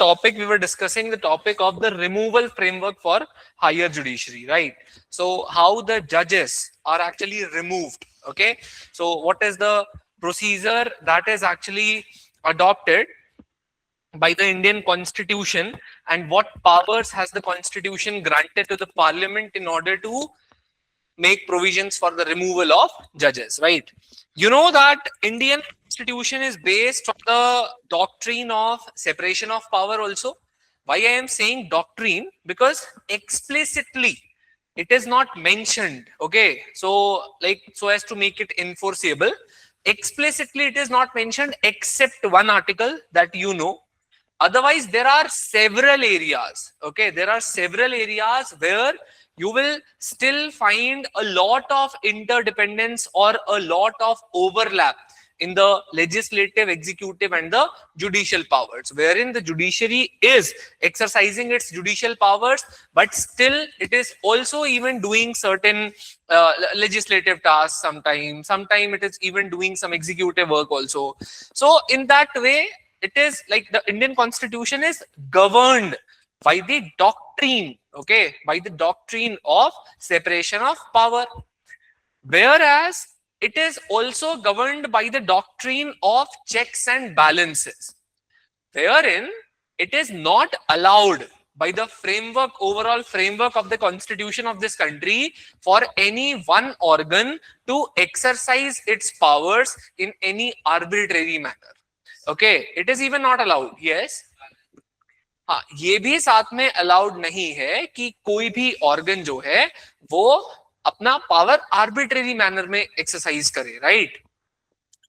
topic we were discussing, the topic of the removal framework for higher judiciary, right? So how the judges are actually removed. Okay, so what is the procedure that is actually adopted by the Indian Constitution, and what powers has the Constitution granted to the Parliament in order to make provisions for the removal of judges, right? You know that Indian Constitution is based on the doctrine of separation of power also. Why I am saying doctrine? Because explicitly it is not mentioned. Okay, so like, so as to make it enforceable, explicitly it is not mentioned except one article that you know. Otherwise, there are several areas. Okay, there are several areas where you will still find a lot of interdependence or a lot of overlap in the legislative, executive, and the judicial powers, wherein the judiciary is exercising its judicial powers, but still it is also even doing certain legislative tasks sometimes. Sometimes it is even doing some executive work also. So in that way, it is like the Indian Constitution is governed by the doctrine, okay, by the doctrine of separation of power. Whereas it is also governed by the doctrine of checks and balances, wherein it is not allowed by the framework, overall framework of the Constitution of this country, for any one organ to exercise its powers in any arbitrary manner. Okay, it is even not allowed. Yes. हाँ, ये भी साथ में allowed नहीं है कि कोई भी ऑर्गन जो है वो अपना पावर आर्बिट्रेरी मैनर में एक्सरसाइज करे, राइट?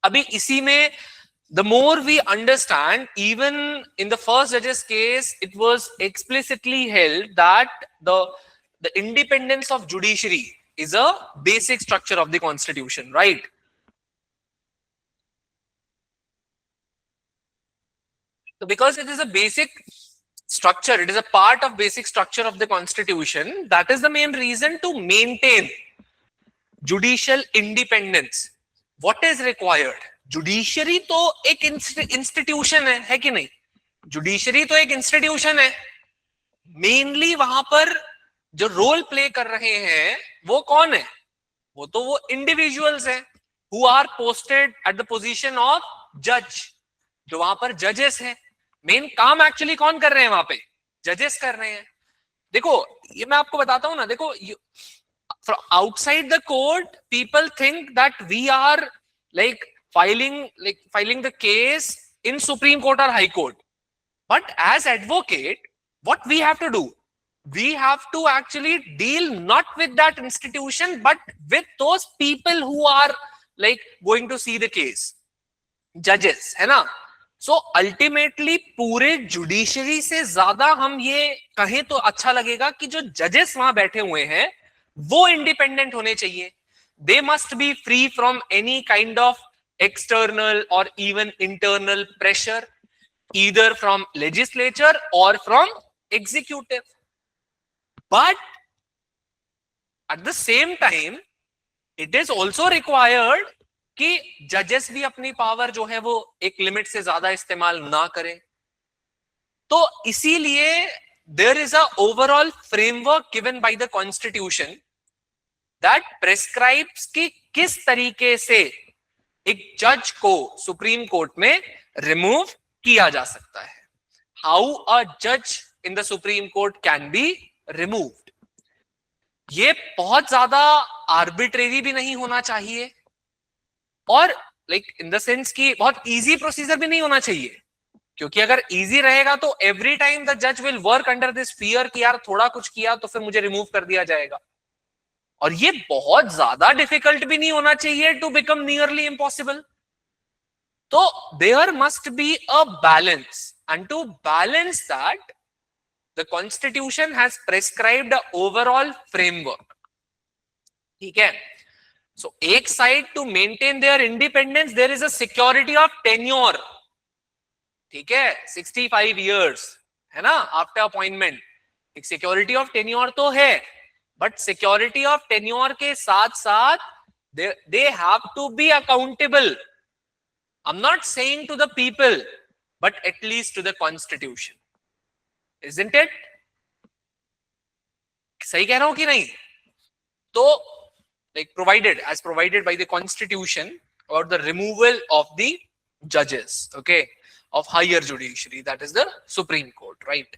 अभी इसी में the more we understand, even in the first judge's case, it was explicitly held that the independence of judiciary is a basic structure of the Constitution, right? So because it is a basic structure, it is a part of basic structure of the Constitution, that is the main reason to maintain judicial independence. What is required? Judiciary तो एक institution है कि नहीं? Judiciary तो एक institution है. Mainly वहां पर जो रोल प्ले कर रहे हैं वो कौन है? वो इंडिविजुअल्स हैं who are posted at the position of जज. जो वहां पर जजेस हैं, मेन काम एक्चुअली कौन कर रहे हैं? वहां पे जजेस कर रहे हैं. देखो, ये मैं आपको बताता हूं ना. देखो, outside the court people think that we are like filing the case in Supreme Court or High Court. But as advocate, what we have to do? We have to actually deal not with that institution, but with those people who are like going to see the case. Judges, है ना? So ultimately पूरे judiciary से ज्यादा हम ये कहें तो अच्छा लगेगा कि जो जजेस वहां बैठे हुए हैं वो इंडिपेंडेंट होने चाहिए. They must be free from any kind of external or even internal pressure, either from legislature or from executive. But at the same time, it is also required कि जजेस भी अपनी पावर जो है वो एक लिमिट से ज्यादा इस्तेमाल ना करें. तो इसीलिए there is a overall framework given by the Constitution that prescribes कि किस तरीके से एक जज को सुप्रीम कोर्ट में रिमूव किया जा सकता है. हाउ अ जज in the supreme court can be removed. ये बहुत ज्यादा आर्बिट्रेरी भी नहीं होना चाहिए और लाइक इन द सेंस कि बहुत इजी प्रोसीजर भी नहीं होना चाहिए. क्योंकि अगर इजी रहेगा तो एवरी टाइम द जज will work under this fear कि यार थोड़ा कुछ किया तो फिर मुझे रिमूव कर दिया जाएगा. और ये बहुत ज्यादा डिफिकल्ट भी नहीं होना चाहिए टू बिकम नियरली इम्पॉसिबल. तो there must be a balance, and to balance that the constitution has prescribed a overall framework. ठीक है. सो एक side to maintain their independence there is a security of tenure. ठीक है, 65 years है ना after appointment. एक security of tenure तो है, बट सिक्योरिटी ऑफ टेन्योर के साथ साथ they have to be accountable. I'm not saying to the people, but at least to the Constitution. Isn't it? सही कह रहा हूं कि नहीं? तो like provided as provided by the constitution or the removal of the judges, okay, of higher judiciary, that is the Supreme Court, right?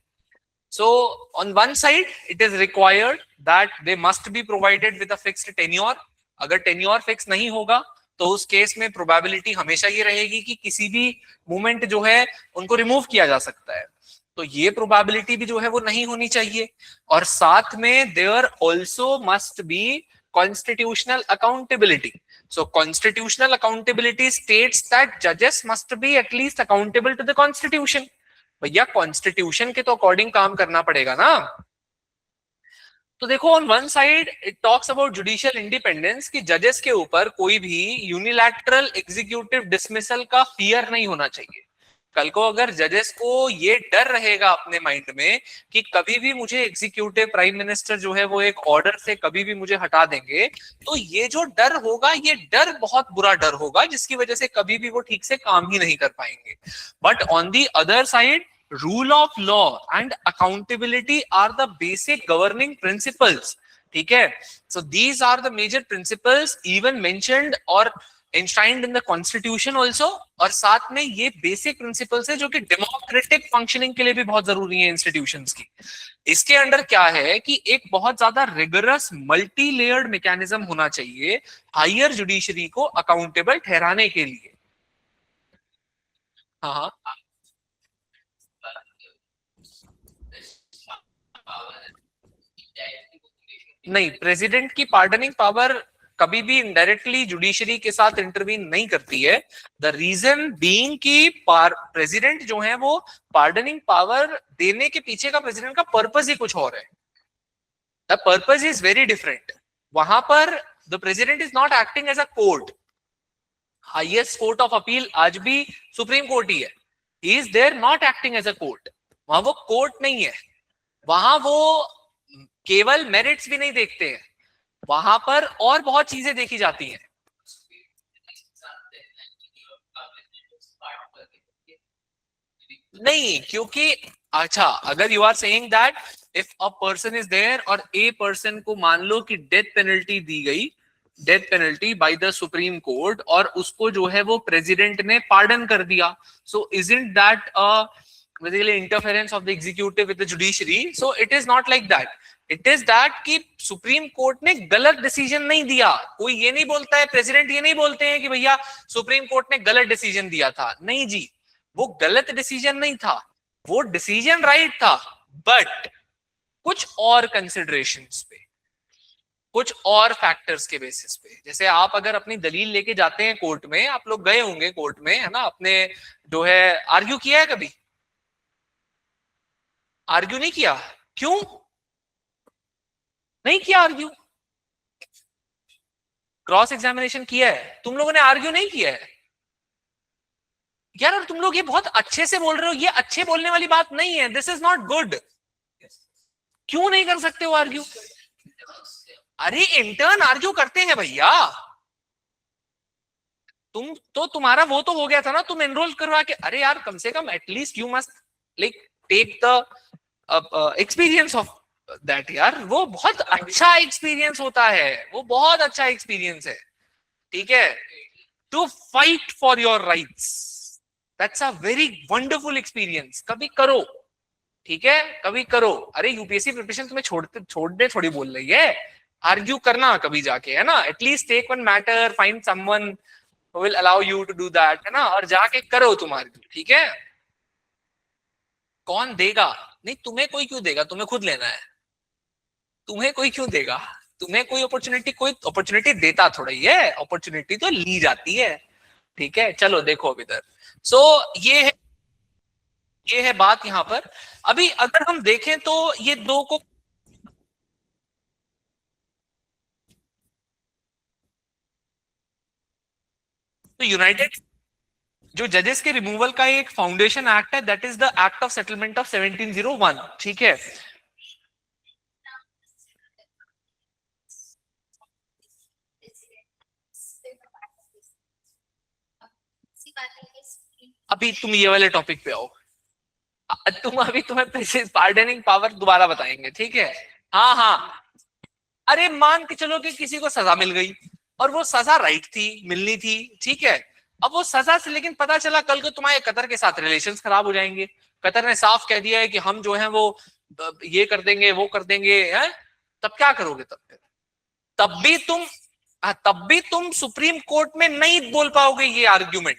So on one side it is required that they must be provided with a fixed tenure. अगर tenure fix नहीं होगा तो उस case में probability हमेशा ये रहेगी कि किसी भी मोमेंट जो है उनको रिमूव किया जा सकता है, तो ये प्रोबेबिलिटी भी जो है वो नहीं होनी चाहिए। और साथ में there also must be constitutional accountability. So constitutional accountability states that जजेस must be at least accountable to the constitution. भैया कॉन्स्टिट्यूशन के तो अकॉर्डिंग काम करना पड़ेगा ना। तो देखो on one side it talks about judicial independence कि जजेस के ऊपर कोई भी यूनिलैटरल एग्जीक्यूटिव डिसमिसल का फियर नहीं होना चाहिए। कल को अगर जजेस को ये डर रहेगा अपने माइंड में कि कभी भी मुझे एग्जीक्यूटिव प्राइम मिनिस्टर जो है वो एक ऑर्डर से कभी भी मुझे हटा देंगे, तो ये जो डर होगा ये डर बहुत बुरा डर होगा जिसकी वजह से कभी भी वो ठीक से काम ही नहीं कर पाएंगे। But on the other side rule of law and accountability are the basic governing principles, ठीक है? So these are the major principles even mentioned or enshrined in the constitution also, और साथ में ये basic principles है जो कि democratic functioning के लिए भी बहुत जरूरी है institutions की। इसके अंडर क्या है कि एक बहुत ज्यादा rigorous multi layered mechanism होना चाहिए higher judiciary को accountable ठहराने के लिए। हाँ, नहीं, प्रेसिडेंट की पार्डनिंग पावर कभी भी इनडायरेक्टली जुडिशरी के साथ इंटरवीन नहीं करती है। द रीजन बीइंग कि प्रेसिडेंट जो है वो पार्डनिंग पावर देने के पीछे का प्रेसिडेंट का पर्पस ही कुछ और है। The purpose is very different. वहां पर the president is not acting as a court. Highest court of appeal आज भी सुप्रीम कोर्ट ही है। He is there not acting as a court. वहां वो कोर्ट नहीं है। वहां वो केवल मेरिट्स भी नहीं देखते हैं, वहां पर और बहुत चीजें देखी जाती हैं। नहीं, क्योंकि अच्छा अगर you are saying that if a person is there और ए पर्सन को मान लो कि डेथ पेनल्टी दी गई, death penalty by the supreme court, और उसको जो है वो प्रेसिडेंट ने पार्डन कर दिया, सो isn't that basically interference of the executive with the judiciary? So it is not like that. It is that कि सुप्रीम कोर्ट ने गलत डिसीजन नहीं दिया। कोई ये नहीं बोलता है, प्रेसिडेंट ये नहीं बोलते हैं कि भैया सुप्रीम कोर्ट ने गलत डिसीजन दिया था। नहीं जी, वो गलत डिसीजन नहीं था, वो डिसीजन राइट था, बट कुछ और कंसिडरेशंस पे, कुछ और फैक्टर्स के बेसिस पे। जैसे आप अगर अपनी दलील लेके जाते हैं कोर्ट में, आप लोग गए होंगे कोर्ट में, है ना, अपने जो है आर्ग्यू किया है कभी? आर्ग्यू नहीं किया? क्यों नहीं किया आर्ग्यू? क्रॉस एग्जामिनेशन किया है, तुम लोगों ने आर्ग्यू नहीं किया है यार। और तुम लोग ये बहुत अच्छे से बोल रहे हो, ये अच्छे बोलने वाली बात नहीं है, दिस इज नॉट गुड। क्यों नहीं कर सकते हो आर्ग्यू? अरे इंटर्न आर्ग्यू करते हैं भैया। तुम तो, तुम्हारा वो तो हो गया था ना, तुम एनरोल करवा के, अरे यार कम से कम at least you must like take the experience of that यार। वो बहुत अच्छा एक्सपीरियंस होता है, वो बहुत अच्छा एक्सपीरियंस है, ठीक है, to fight for your rights. That's a very wonderful experience. कभी करो, ठीक है, कभी करो। अरे यूपीएससी प्रिपरेशन तुम्हें छोड़ने थोड़ी बोल रही है, आर्ग्यू करना कभी जाके, है ना, at least take one matter, find someone who will allow you to do that, है ना, और जाके करो तुम आर्ग्यू, ठीक है। कौन देगा? नहीं, तुम्हें कोई क्यों देगा, तुम्हें खुद लेना है। तुम्हें कोई क्यों देगा? तुम्हें कोई अपॉर्चुनिटी देता थोड़ा ही है, अपॉर्चुनिटी तो ली जाती है, ठीक है। चलो देखो अब इधर, सो ये है बात यहाँ पर। अभी अगर हम देखें तो ये दो को, तो यूनाइटेड जो जजेस के रिमूवल का एक फाउंडेशन एक्ट है, that is the act of settlement of 1701, ठीक है। अभी तुम ये वाले टॉपिक पे आओ। तुम्हें पार्डनिंग पावर दोबारा बताएंगे, ठीक है। हाँ हाँ, अरे मान के चलो कि किसी को सजा मिल गई और वो सजा राइट थी, मिलनी थी, ठीक है। अब वो सजा से लेकिन पता चला कल को तुम्हारे कतर के साथ रिलेशंस खराब हो जाएंगे, कतर ने साफ कह दिया है कि हम जो है वो ये कर देंगे वो कर देंगे, है? तब क्या करोगे? तब भी तुम तब भी तुम सुप्रीम कोर्ट में नहीं बोल पाओगे ये आर्ग्यूमेंट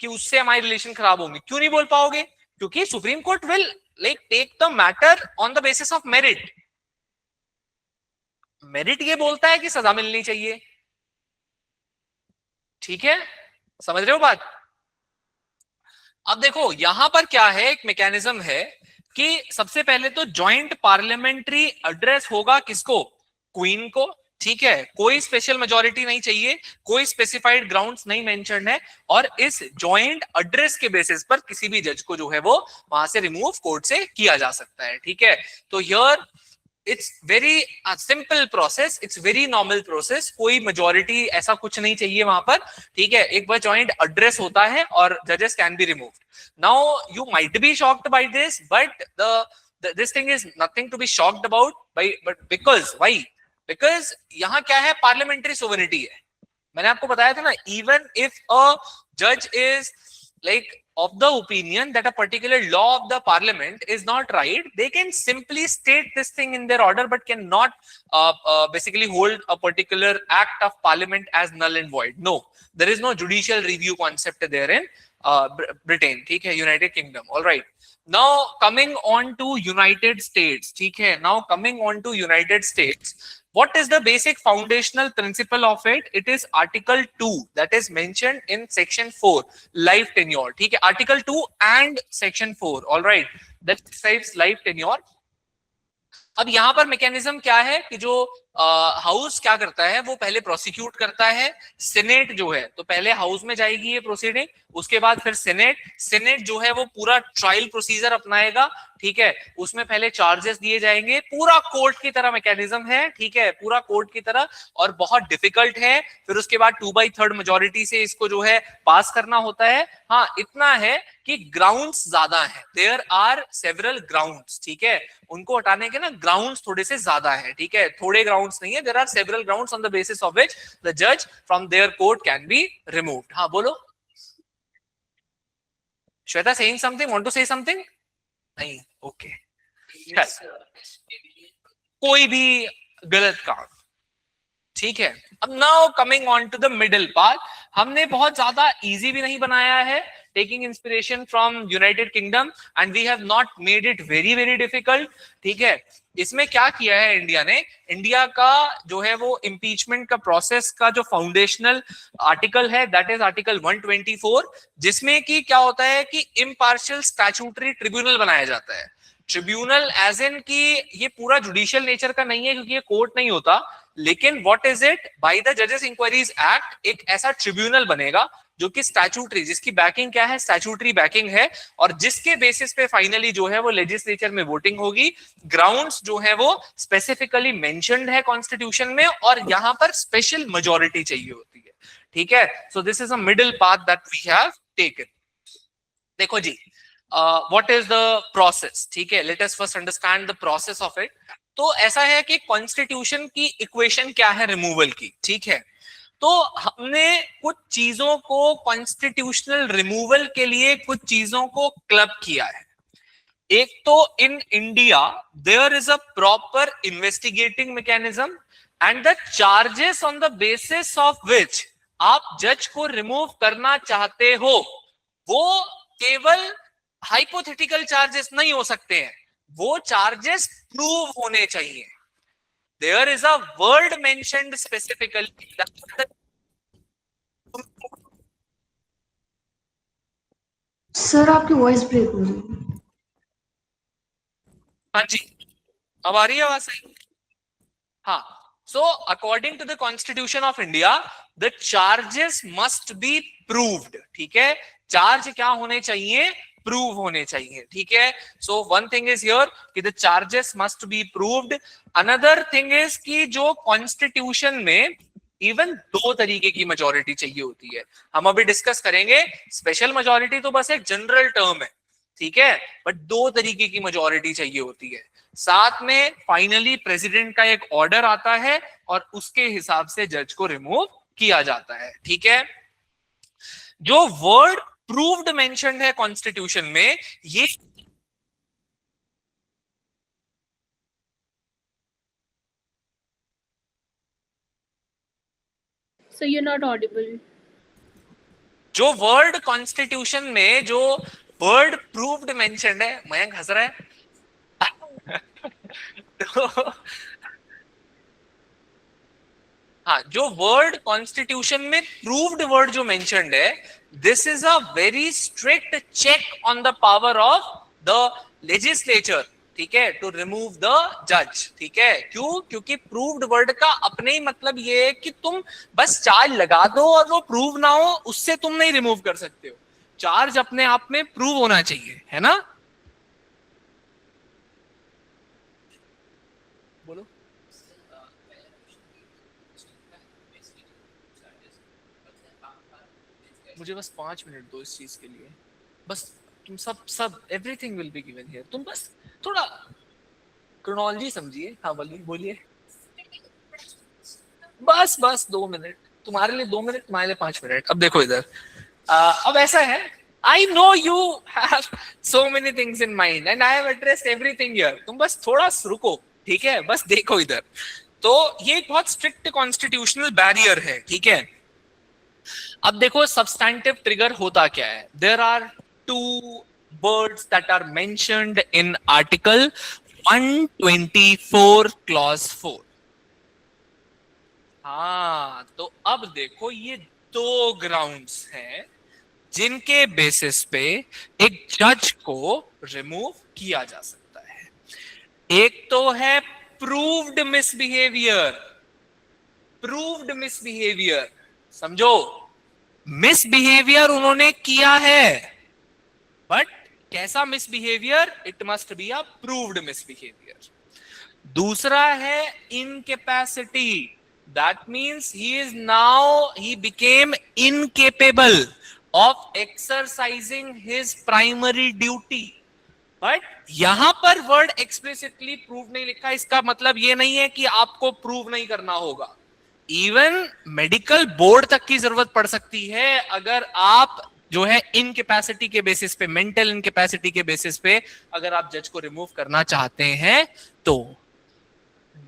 कि उससे हमारी रिलेशन खराब होंगे। क्यों नहीं बोल पाओगे? क्योंकि supreme court will like take the matter on the basis of merit. Merit ये बोलता है कि सजा मिलनी चाहिए, ठीक है, समझ रहे हो बात? अब देखो यहां पर क्या है, एक मैकेनिज्म है कि सबसे पहले तो जॉइंट पार्लियामेंट्री एड्रेस होगा किसको? क्वीन को, ठीक है। कोई स्पेशल मेजोरिटी नहीं चाहिए, कोई स्पेसिफाइड ग्राउंड्स नहीं मेंशन्ड है, और इस जॉइंट एड्रेस के बेसिस पर किसी भी जज को जो है वो वहां से रिमूव कोर्ट से किया जा सकता है, ठीक है। तो here it's very simple process, it's very normal process, कोई मेजोरिटी ऐसा कुछ नहीं चाहिए वहां पर, ठीक है। एक बार जॉइंट एड्रेस होता है और जजेस can be removed. Now you might be shocked by this, but this thing is nothing to be shocked about but because why? Because यहाँ क्या है, पार्लियामेंट्री सोवरेनिटी है। मैंने आपको बताया था ना, इवन इफ अ जज is like of the opinion that a particular law of the parliament is not right, they can simply state this thing in their order but cannot basically hold a particular act of parliament as null and void. No, there is no judicial review concept there in Britain, ठीक है, United Kingdom. All right, now coming on to United States, ठीक है, now coming on to United States, what is the basic foundational principle of it? It is article 2 that is mentioned in section 4, life tenure, ठीक है, article 2 and section 4, all right, that describes life tenure. अब यहां पर mechanism क्या है कि जो house क्या करता है, वो पहले प्रोसिक्यूट करता है, सीनेट जो है तो पहले हाउस में जाएगी ये प्रोसीडिंग, उसके बाद फिर सीनेट जो है वो पूरा ट्रायल प्रोसीजर अपनाएगा, ठीक है। उसमें पहले चार्जेस दिए जाएंगे, पूरा कोर्ट की तरह मैकेनिज्म है, ठीक है, पूरा कोर्ट की तरह, और बहुत डिफिकल्ट है। फिर उसके बाद 2/3 मेजोरिटी से इसको जो है पास करना होता है। हाँ, इतना है कि ग्राउंड्स ज्यादा है, देयर आर सेवरल ग्राउंड्स, ठीक है, उनको हटाने के ना ग्राउंड्स थोड़े से ज्यादा है, ठीक है, थोड़े ग्राउंड्स नहीं है, there are several grounds on the basis of which the जज from their court can be removed. हाँ बोलो Shweta, saying something, want to say something? नहीं, ओके, कोई भी गलत काम, ठीक है। अब now coming on to the middle part, हमने बहुत ज्यादा इजी भी नहीं बनाया है, taking inspiration from United Kingdom, and we have not made it very very difficult, ठीक है। इसमें क्या किया है इंडिया ने, इंडिया का जो है वो इम्पीचमेंट का प्रोसेस का जो फाउंडेशनल आर्टिकल है दैट इज आर्टिकल 124, जिसमें कि क्या होता है कि इम्पार्शियल स्टैट्यूटरी ट्रिब्यूनल बनाया जाता है। ट्रिब्यूनल एज इन की ये पूरा जुडिशियल नेचर का नहीं है क्योंकि ये कोर्ट नहीं होता, लेकिन what is it, by the जजेस इंक्वायरीज एक्ट एक ऐसा ट्रिब्यूनल बनेगा जो कि स्टैट्यूटरी, जिसकी बैकिंग क्या है, स्टैट्यूटरी बैकिंग है, और जिसके बेसिस पे फाइनली जो है वो लेजिस्लेचर में वोटिंग होगी। ग्राउंड्स जो है वो स्पेसिफिकली मेंशन्ड है कॉन्स्टिट्यूशन में, और यहां पर स्पेशल मेजोरिटी चाहिए होती है, ठीक है। So this is a middle path that we have taken. देखो जी, व्हाट इज द प्रोसेस, ठीक है, let us first understand the process of it. तो ऐसा है कि कॉन्स्टिट्यूशन की इक्वेशन क्या है रिमूवल की, ठीक है। तो हमने कुछ चीजों को कॉन्स्टिट्यूशनल रिमूवल के लिए कुछ चीजों को क्लब किया है। एक तो in India there is a proper investigating mechanism, and the charges on the basis of which आप जज को रिमूव करना चाहते हो वो केवल हाइपोथेटिकल चार्जेस नहीं हो सकते हैं, वो चार्जेस प्रूव होने चाहिए। There is a word mentioned specifically that sir आपकी वॉइस ब्रेक हो रही है। हाँ जी, अब आ रही है आवाज सही? हाँ, so according to the Constitution of India, the charges must be proved, ठीक है, चार्ज क्या होने चाहिए, प्रूव होने चाहिए, ठीक है। So one thing is here कि the charges must be proved. Another thing is कि जो कॉन्स्टिट्यूशन में इवन 2 तरीके की मेजोरिटी चाहिए होती है, हम अभी डिस्कस करेंगे। स्पेशल मेजोरिटी तो बस एक जनरल टर्म है, ठीक है, बट 2 तरीके की मेजोरिटी चाहिए होती है। साथ में फाइनली प्रेसिडेंट का एक ऑर्डर आता है और उसके हिसाब से जज को रिमूव किया जाता है। ठीक है, जो वर्ड प्रूव्ड मेंशन्ड है कॉन्स्टिट्यूशन में, ये So you're not audible. जो वर्ड कॉन्स्टिट्यूशन में जो वर्ड प्रूव्ड मेंशन्ड है, मयंक हंस रहा है तो हाँ, जो वर्ड कॉन्स्टिट्यूशन में प्रूव्ड वर्ड जो मेंशन्ड है, this is a very strict check on the power of the legislature, ठीक है, टू रिमूव द जज। ठीक है, क्यों? क्योंकि प्रूव्ड वर्ड का अपने ही मतलब ये है कि तुम बस चार्ज लगा दो और वो प्रूव ना हो, उससे तुम नहीं रिमूव कर सकते हो। चार्ज अपने आप में प्रूव होना चाहिए, है ना? बोलो। मुझे बस 5 मिनट दो इस चीज के लिए, बस तुम सब everything will be given here, तुम बस थोड़ा क्रोनोलॉजी समझिए। हाँ बोलिए बोलिए, बस 2 मिनट तुम्हारे लिए, 2 मिनट तुम्हारे लिए 5 मिनट। अब देखो इधर, अब ऐसा है, I know you have so many things in mind and I have addressed everything here, तुम बस थोड़ा रुको, ठीक है, बस देखो इधर। तो ये एक बहुत स्ट्रिक्ट कॉन्स्टिट्यूशनल बैरियर है, ठीक है। अब देखो सब्सटैंटिव ट्रिगर होता क्या है। There are 2 words that are mentioned in article 124 clause 4। हाँ, तो अब देखो ये 2 ग्राउंड्स हैं जिनके बेसिस पे एक जज को रिमूव किया जा सकता है। एक तो है प्रूव्ड मिसबिहेवियर, प्रूव्ड मिसबिहेवियर, समझो मिसबिहेवियर उन्होंने किया है, बट कैसा misbehaviour? It must be a proved misbehaviour. दूसरा है incapacity, that means he became incapable of exercising his primary duty। But यहां पर वर्ड एक्सप्लिसिटली प्रूव नहीं लिखा, इसका मतलब ये नहीं है कि आपको प्रूव नहीं करना होगा। इवन मेडिकल बोर्ड तक की जरूरत पड़ सकती है अगर आप जो है इनकेपेसिटी के बेसिस पे, मेंटल इनकेपेसिटी के बेसिस पे अगर आप जज को रिमूव करना चाहते हैं तो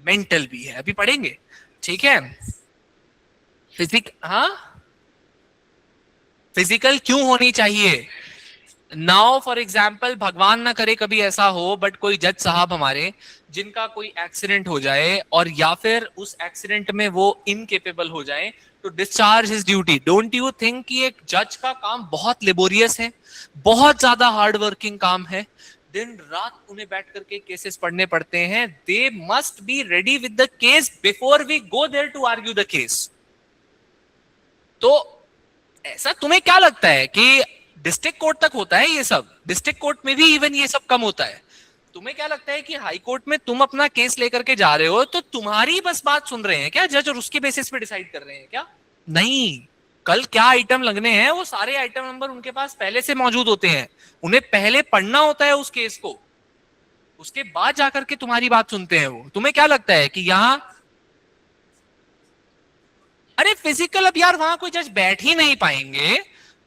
मेंटल भी है, अभी पढ़ेंगे, ठीक है। फिजिकल क्यों होनी चाहिए? नाउ फॉर एग्जाम्पल, भगवान ना करे कभी ऐसा हो, बट कोई जज साहब हमारे जिनका कोई एक्सीडेंट हो जाए और या फिर उस एक्सीडेंट में वो इनकेपेबल हो जाए to discharge his duty, don't you think कि एक जज का काम बहुत लेबोरियस है, बहुत ज्यादा हार्ड वर्किंग काम है, दिन रात उन्हें बैठ करके केसेस पढ़ने पड़ते हैं। They must be ready with the case before we go there to argue the case. तो ऐसा तुम्हें क्या लगता है कि डिस्ट्रिक्ट कोर्ट तक होता है ये सब? डिस्ट्रिक्ट कोर्ट में भी इवन ये सब कम होता है। तुम्हें क्या लगता है कि हाई कोर्ट में तुम अपना केस लेकर के जा रहे हो तो तुम्हारी बस बात सुन रहे हैं क्या जज और उसके बेसिस पे डिसाइड कर रहे हैं क्या? नहीं, कल क्या आइटम लगने हैं वो सारे आइटम नंबर उनके पास पहले से मौजूद होते हैं, उन्हें पहले पढ़ना होता है उस केस को, उसके बाद जाकर के तुम्हारी बात सुनते हैं वो। तुम्हें क्या लगता है कि यहां, अरे फिजिकल, अब यार वहां कोई जज बैठ ही नहीं पाएंगे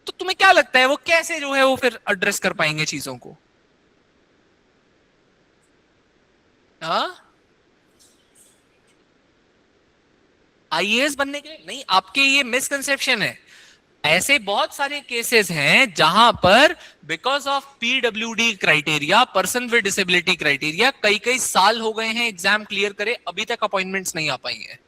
तो तुम्हें क्या लगता है वो कैसे जो है वो फिर एड्रेस कर पाएंगे चीजों को? आईएएस बनने के लिए नहीं, आपके ये मिसकंसेप्शन है। ऐसे बहुत सारे केसेस हैं जहां पर because of PWD criteria, person with disability criteria, कई कई साल हो गए हैं एग्जाम क्लियर करे, अभी तक अपॉइंटमेंट्स नहीं आ पाई है।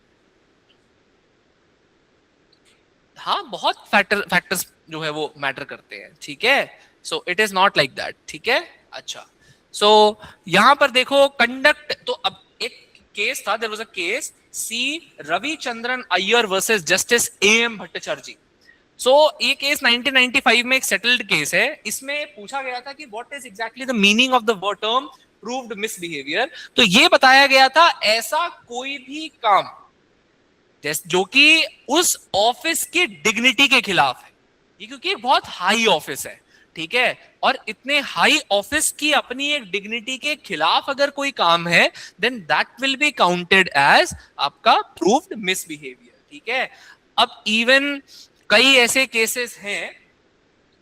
हाँ, बहुत फैक्टर्स जो है वो मैटर करते हैं, ठीक है। So it is not like that, ठीक है। अच्छा, सो यहां पर देखो कंडक्ट, तो अब एक केस था, there was a case C Ravichandran Iyer versus justice AM Bhattacharya. सो ये केस 1995 में एक सेटल्ड केस है। इसमें पूछा गया था कि what is exactly the meaning of the term proved misbehaviour. तो ये बताया गया था ऐसा कोई भी काम जो कि उस ऑफिस की डिग्निटी के खिलाफ है, ये क्योंकि बहुत हाई ऑफिस है, ठीक है, और इतने हाई ऑफिस की अपनी एक डिग्निटी के खिलाफ अगर कोई काम है, then that will be counted as आपका प्रूव्ड मिसबिहेवियर, ठीक है। अब इवन कई ऐसे केसेस हैं,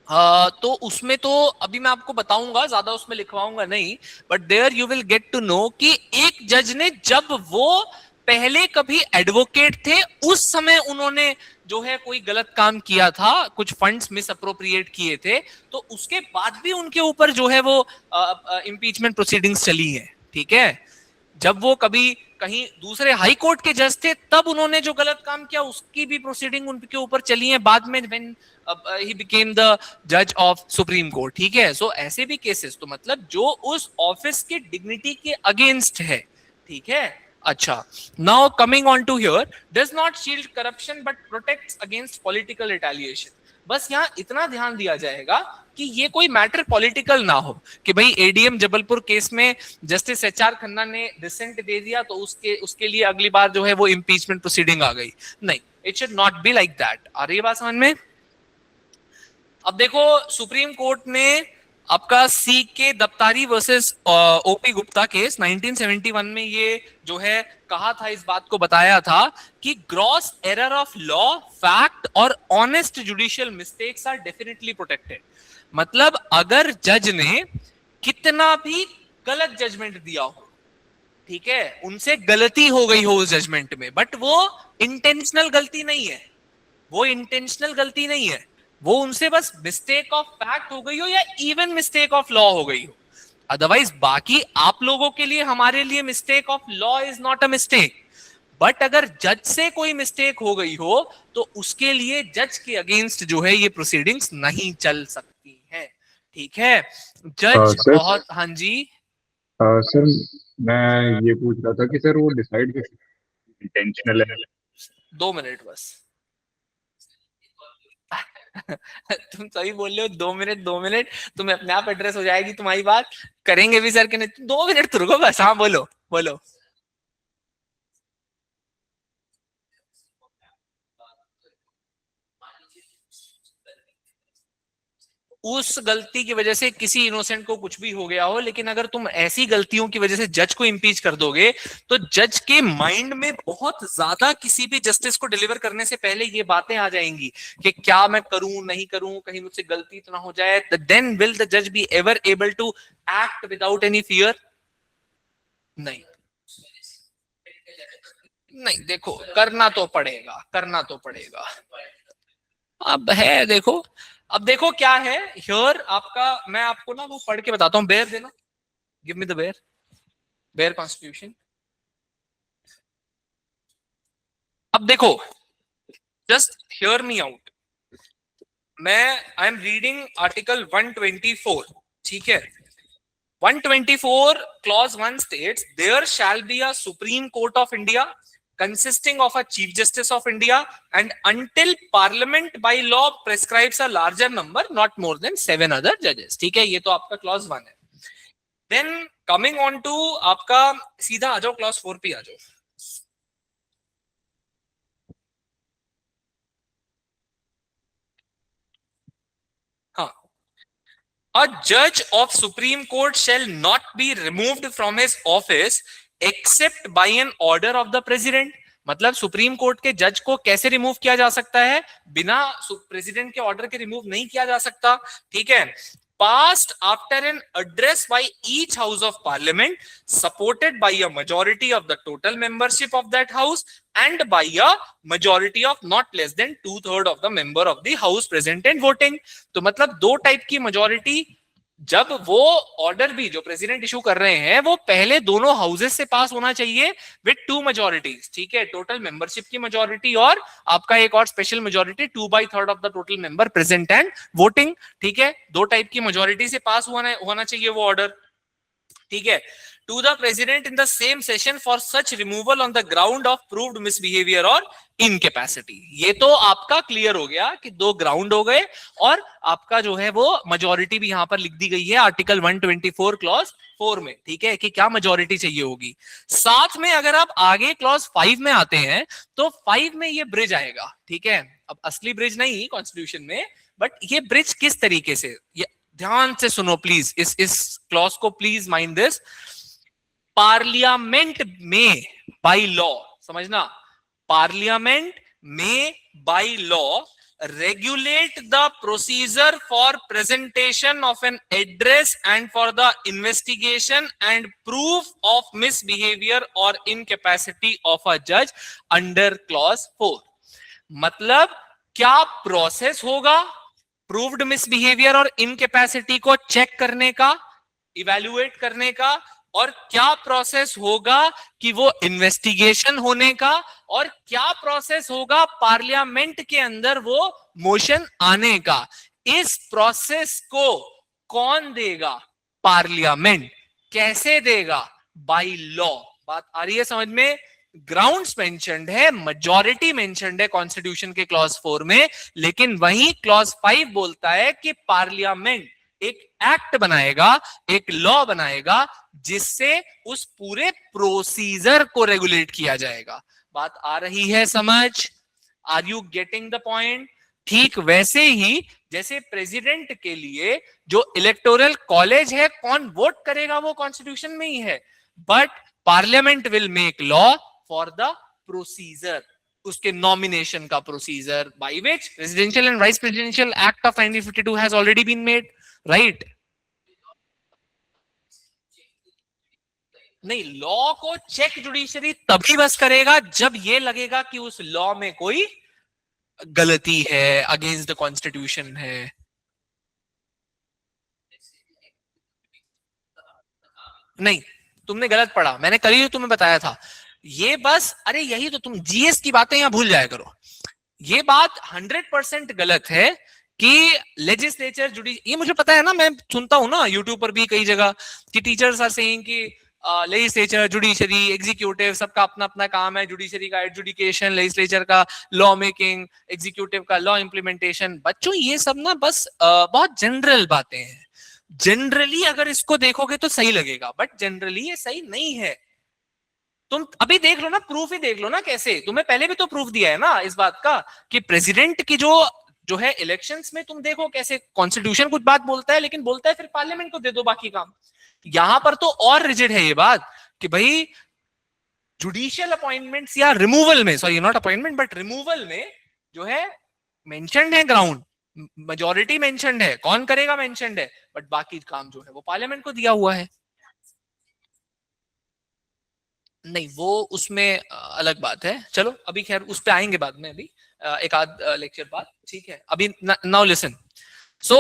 तो उसमें तो अभी मैं आपको बताऊंगा, ज्यादा उसमें लिखवाऊंगा नहीं, but there you will get to know कि एक जज ने, जब वो पहले कभी एडवोकेट थे, उस समय उन्होंने जो है कोई गलत काम किया था, कुछ फंड्स मिस अप्रोप्रिएट किए थे, तो उसके बाद भी उनके ऊपर जो है वो इम्पीचमेंट प्रोसीडिंग्स चली है, ठीक है। जब वो कभी कहीं दूसरे हाई कोर्ट के जज थे, तब उन्होंने जो गलत काम किया उसकी भी प्रोसीडिंग उनके ऊपर चली है बाद में, व्हेन ही बिकेम द जज ऑफ सुप्रीम कोर्ट, ठीक है। सो ऐसे भी केसेस, तो मतलब जो उस ऑफिस की डिग्निटी के अगेंस्ट है, ठीक है। अच्छा, now coming on to here, does not shield corruption but protects against political retaliation. बस यहाँ इतना ध्यान दिया जाएगा कि ये कोई मैटर पॉलिटिकल ना हो, कि भाई एडीएम जबलपुर केस में जस्टिस एचआर खन्ना ने डिसेंट दे दिया तो उसके लिए अगली बार जो है वो इम्पीचमेंट प्रोसीडिंग आ गई, नहीं, it should not be like that. आ रही है बात समझ में? अब देखो, सुप्रीम कोर्ट ने आपका सी के Daftari versus OP Gupta case 1971 में ये जो है कहा था, इस बात को बताया था कि gross error of law, fact और honest judicial mistakes are definitely protected. मतलब अगर जज ने कितना भी गलत जजमेंट दिया हो, ठीक है, उनसे गलती हो गई हो उस जजमेंट में, बट वो इंटेंशनल गलती नहीं है, वो इंटेंशनल गलती नहीं है, वो उनसे बस मिस्टेक ऑफ फैक्ट हो गई हो या इवन मिस्टेक ऑफ लॉ हो गई हो, अदरवाइज बाकी आप लोगों के लिए, हमारे लिए mistake of law is not a mistake. But अगर जज से कोई मिस्टेक हो गई हो तो उसके लिए जज के अगेंस्ट जो है ये प्रोसीडिंग्स नहीं चल सकती है, ठीक है। जज सर बहुत, हाँ जी, सर मैं ये पूछ रहा था कि सर वो डिसाइड किस इंटेंशनल है। 2 मिनट बस। तुम सही बोल रहे हो, 2 मिनट 2 मिनट, तुम्हें अपने आप एड्रेस हो जाएगी तुम्हारी बात, करेंगे भी सर के नहीं, 2 मिनट तो रुको बस। हाँ बोलो बोलो। उस गलती की वजह से किसी इनोसेंट को कुछ भी हो गया हो, लेकिन अगर तुम ऐसी गलतियों की वजह से जज को इम्पीच कर दोगे, तो जज के माइंड में बहुत ज्यादा किसी भी जस्टिस को डिलीवर करने से पहले ये बातें आ जाएंगी कि क्या मैं करूं नहीं करूं, कहीं मुझसे गलती तो ना हो जाए। देन विल द जज be ever able to act without any fear? नहीं, नहीं, देखो करना तो पड़ेगा, करना तो पड़ेगा। अब है देखो, अब देखो क्या है हियर आपका, मैं आपको ना वो पढ़ के बताता हूं, बेयर देना, give me the bare, bare constitution. अब देखो, जस्ट हियर मी आउट, मैं आई एम रीडिंग आर्टिकल 124, ठीक है। 124 clause 1 states there shall be a Supreme Court of India consisting of a Chief Justice of India, and until Parliament by law prescribes a larger number, not more than 7 other judges, ठीक है। ये तो आपका clause 1 है। Then coming on to आपका, सीधा आ जाओ clause 4 पे आ जाओ। हाँ, a judge of Supreme Court shall not be removed from his office except by an order of the president। मतलब सुप्रीम कोर्ट के जज को कैसे रिमूव किया जा सकता है? बिना प्रेसिडेंट के ऑर्डर के रिमूव नहीं किया जा सकता, ठीक है। Passed after an address by each house of parliament, supported by a majority of the total membership of that house and by a majority of not less than 2/3 of the member of the house present and voting। तो मतलब दो type की majority, जब वो order भी जो president issue कर रहे हैं वो पहले दोनों हाउसेस से पास होना चाहिए विद 2 majorities, ठीक है, टोटल मेंबरशिप की मेजोरिटी और आपका एक और special majority 2/3 of the total member present and voting, ठीक है। दो टाइप की मेजोरिटी से पास होना चाहिए वो ऑर्डर, ठीक है। To the president in the same session for such removal on the ground of proved misbehaviour और इनकेपेसिटी। ये तो आपका क्लियर हो गया कि दो ग्राउंड हो गए, और आपका जो है वो मेजोरिटी भी यहां पर लिख दी गई है आर्टिकल 124 क्लॉज 4 में, ठीक है, कि क्या मेजोरिटी चाहिए होगी। साथ में अगर आप आगे क्लॉज 5 में आते हैं तो 5 में ये ब्रिज आएगा, ठीक है। अब असली ब्रिज नहीं कॉन्स्टिट्यूशन में, बट ये ब्रिज किस तरीके से, ये ध्यान से सुनो प्लीज, इस क्लॉज को प्लीज माइंड दिस। पार्लियामेंट में बाय लॉ, समझना, पार्लियामेंट में by law regulate the procedure for presentation of an address and for the investigation and proof of misbehavior or incapacity of a judge under clause 4। मतलब क्या process होगा proved misbehaviour और incapacity को check करने का, evaluate करने का, और क्या प्रोसेस होगा कि वो इन्वेस्टिगेशन होने का, और क्या प्रोसेस होगा पार्लियामेंट के अंदर वो मोशन आने का। इस प्रोसेस को कौन देगा? पार्लियामेंट। कैसे देगा? By law. बात आ रही है समझ में? ग्राउंड्स मेंशन्ड है, मेजॉरिटी मेंशन्ड है कॉन्स्टिट्यूशन के क्लॉज 4 में, लेकिन वहीं क्लॉज 5 बोलता है कि पार्लियामेंट एक एक्ट बनाएगा, एक लॉ बनाएगा, जिससे उस पूरे प्रोसीजर को रेगुलेट किया जाएगा। बात आ रही है समझ? Are you getting the point? ठीक वैसे ही जैसे प्रेसिडेंट के लिए जो इलेक्टोरल कॉलेज है, कौन वोट करेगा वो कॉन्स्टिट्यूशन में ही है, but parliament will make law for the procedure, उसके नॉमिनेशन का procedure, by which presidential and vice presidential act of 1952 has already been made, right? नहीं, लॉ को चेक जुडिशरी तभी बस करेगा जब ये लगेगा कि उस लॉ में कोई गलती है, अगेंस्ट द कॉन्स्टिट्यूशन है। नहीं, तुमने गलत पढ़ा, मैंने कल ही तुम्हें बताया था। ये बस, अरे यही तो, तुम जीएस की बातें यहां भूल जाया करो। ये बात 100% गलत है कि लेजिस्लेचर ये मुझे पता है ना, मैं सुनता हूं ना यूट्यूब पर भी कई जगह कि टीचर्स आर सेइंग कि लेजिस्लेचर, जुडिशरी, एग्जीक्यूटिव सबका अपना अपना काम है। जुडिशरी का एडजुडिकेशन, लेजिस्लेचर का लॉ मेकिंग, एग्जीक्यूटिव का लॉ इंप्लीमेंटेशन। बच्चों ये सब ना बस बहुत जनरल बातें हैं। जनरली अगर इसको देखोगे तो सही लगेगा, बट जनरली ये सही नहीं है। तुम अभी देख लो ना, प्रूफ ही देख लो ना कैसे। तुम्हें पहले भी तो प्रूफ दिया है ना इस बात का कि प्रेसिडेंट की जो है इलेक्शंस में, तुम देखो कैसे कॉन्स्टिट्यूशन कुछ बात बोलता है, लेकिन बोलता है फिर पार्लियामेंट को दे दो बाकी काम। यहां पर तो और रिजिड है ये बात कि भाई जुडिशियल अपॉइंटमेंट्स या रिमूवल में, sorry not appointment but removal में जो है मेंशन्ड है, ग्राउंड मेजॉरिटी मेंशन्ड है, कौन करेगा मेंशन्ड है, बट बाकी काम जो है वो पार्लियामेंट को दिया हुआ है। नहीं, वो उसमें अलग बात है। चलो अभी खैर उस पे आएंगे बाद में, अभी एक आध लेक्चर बाद, ठीक है? अभी now listen. So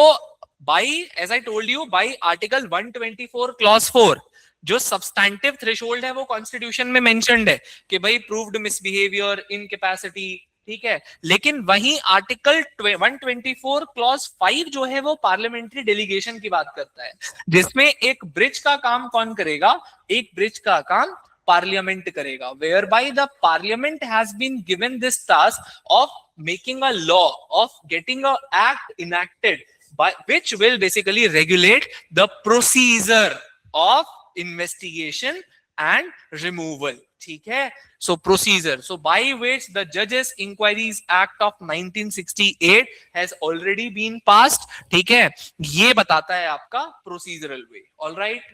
by, as I told you, by article 124 clause 4 जो सब्सटैंटिव थ्रेशोल्ड है वो कॉन्स्टिट्यूशन में मेंशन्ड है कि भाई प्रूव्ड मिसबिहेवियर, इनकैपेसिटी, ठीक है? लेकिन वहीं आर्टिकल 124 क्लॉज 5 जो है वो पार्लियामेंट्री डेलीगेशन की बात करता है, जिसमें एक ब्रिज का काम कौन करेगा? एक ब्रिज का काम पार्लियामेंट करेगा, whereby the parliament has been given this task of making a law, of getting a act enacted by which will basically regulate the procedure of investigation and removal, ठीक है? So procedure, so by which the Judges Inquiries Act of 1968 has already been passed, ठीक है? ये बताता है आपका procedural way, all right?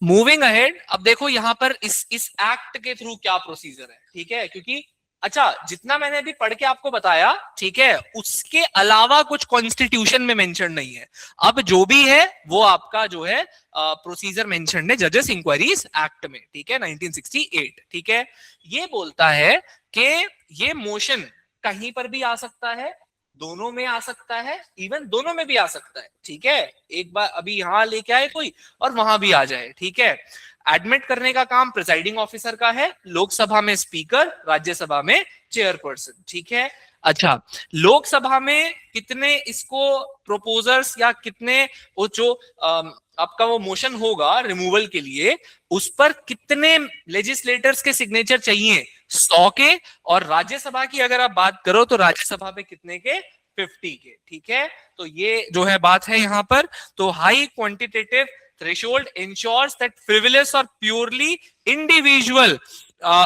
Moving ahead, अब देखो यहां पर इस एक्ट के थ्रू क्या प्रोसीजर है, ठीक है? क्योंकि अच्छा, जितना मैंने अभी पढ़ के आपको बताया, ठीक है, उसके अलावा कुछ कॉन्स्टिट्यूशन में मेंशन नहीं है। अब जो भी है वो आपका जो है प्रोसीजर मेंशन है जजेस इंक्वायरीज एक्ट में, ठीक है, 1968, ठीक है? ये बोलता है कि ये मोशन कहीं पर भी आ सकता है, दोनों में आ सकता है, इवन दोनों में भी आ सकता है, ठीक है? एक बार अभी यहां लेके आए कोई और वहां भी आ जाए, ठीक है? एडमिट करने का काम प्रिसाइडिंग ऑफिसर का है, लोकसभा में स्पीकर, राज्यसभा में चेयरपर्सन, ठीक है? अच्छा, लोकसभा में कितने इसको प्रोपोजर्स या कितने वो जो आपका वो मोशन होगा रिमूवल के लिए, उस पर कितने लेजिस्लेटर्स के सिग्नेचर चाहिए? 100 के। और राज्यसभा की अगर आप बात करो तो राज्यसभा पे कितने के? 50 के, ठीक है? तो ये जो है बात है यहां पर। तो high quantitative threshold ensures that frivolous और purely individual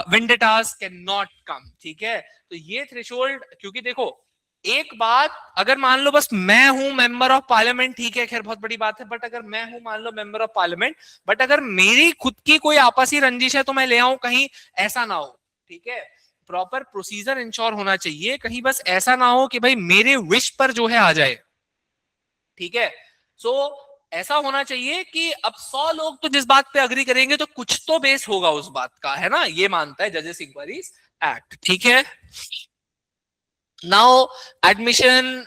vendettas can not come, ठीक है? तो ये थ्रेशोल्ड, क्योंकि देखो एक बात, अगर मान लो बस मैं हूं मेंबर ऑफ पार्लियामेंट, ठीक है, खैर बहुत बड़ी बात है, बट अगर मैं हूं मान लो मेंबर ऑफ पार्लियामेंट, बट अगर मेरी खुद की कोई आपसी रंजिश है तो मैं ले आऊं कहीं, ऐसा ना हो, ठीक है। प्रॉपर प्रोसीजर इंश्योर होना चाहिए, कहीं बस ऐसा ना हो कि भाई मेरे विश पर जो है आ जाए, ठीक है। सो ऐसा होना चाहिए कि अब 100 लोग तो जिस बात पे अग्री करेंगे तो कुछ तो बेस होगा उस बात का, है ना, ये मानता है जजेस इंक्वायरीज एक्ट, ठीक है। Now admission,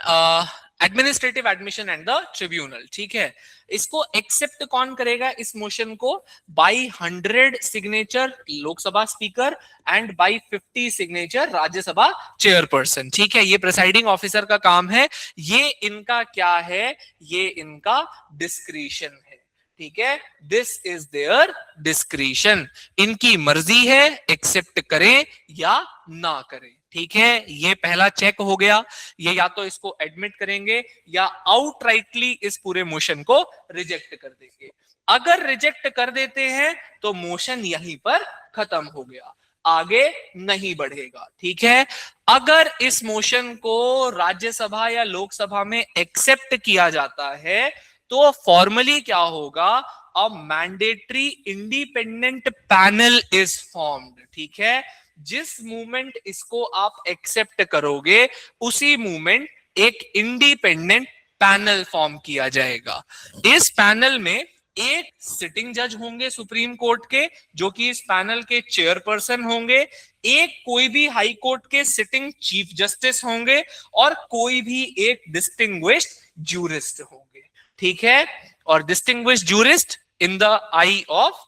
administrative admission and the tribunal, ठीक है। इसको एक्सेप्ट कौन करेगा इस मोशन को? By 100 signature Lok Sabha speaker and by 50 signature Rajya Sabha chairperson, ठीक है। ये प्रिसाइडिंग ऑफिसर का काम है, ये इनका क्या है, ये इनका डिस्क्रिशन है, ठीक है। दिस इज देयर डिस्क्रिशन, इनकी मर्जी है एक्सेप्ट करें या ना करें, ठीक है। ये पहला चेक हो गया, ये या तो इसको एडमिट करेंगे या आउटराइटली इस पूरे मोशन को रिजेक्ट कर देंगे। अगर रिजेक्ट कर देते हैं तो मोशन यहीं पर खत्म हो गया, आगे नहीं बढ़ेगा, ठीक है। अगर इस मोशन को राज्यसभा या लोकसभा में एक्सेप्ट किया जाता है तो फॉर्मली क्या होगा, a mandatory independent panel is formed, ठीक है। जिस मूवमेंट इसको आप एक्सेप्ट करोगे उसी मूवमेंट एक इंडिपेंडेंट पैनल फॉर्म किया जाएगा। इस पैनल में एक सिटिंग जज होंगे सुप्रीम कोर्ट के, जो कि इस पैनल के चेयरपर्सन होंगे, एक कोई भी हाई कोर्ट के सिटिंग चीफ जस्टिस होंगे और कोई भी एक डिस्टिंग्विश्ड जूरिस्ट होंगे, ठीक है। और distinguished jurist in the I of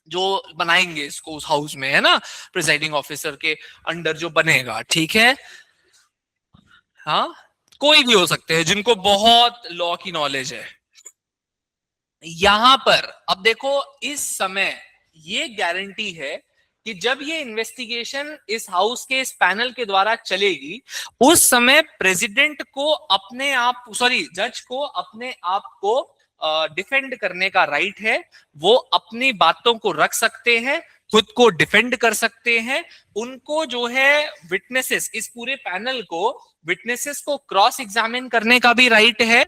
जो बनाएंगे इसको उस हाउस में, है ना, प्रिसाइडिंग ऑफिसर के अंडर जो बनेगा, ठीक है। हाँ, कोई भी हो सकते हैं जिनको बहुत लॉ की नॉलेज है। यहां पर अब देखो, इस समय ये गारंटी है कि जब ये इन्वेस्टिगेशन इस हाउस के इस पैनल के द्वारा चलेगी, उस समय प्रेसिडेंट को अपने आप, सॉरी जज को अपने आप को डिफेंड करने का राइट है। वो अपनी बातों को रख सकते हैं, खुद को डिफेंड कर सकते हैं। उनको जो है विटनेसेस, इस पूरे पैनल को विटनेसेस को क्रॉस एग्जामिन करने का भी राइट है,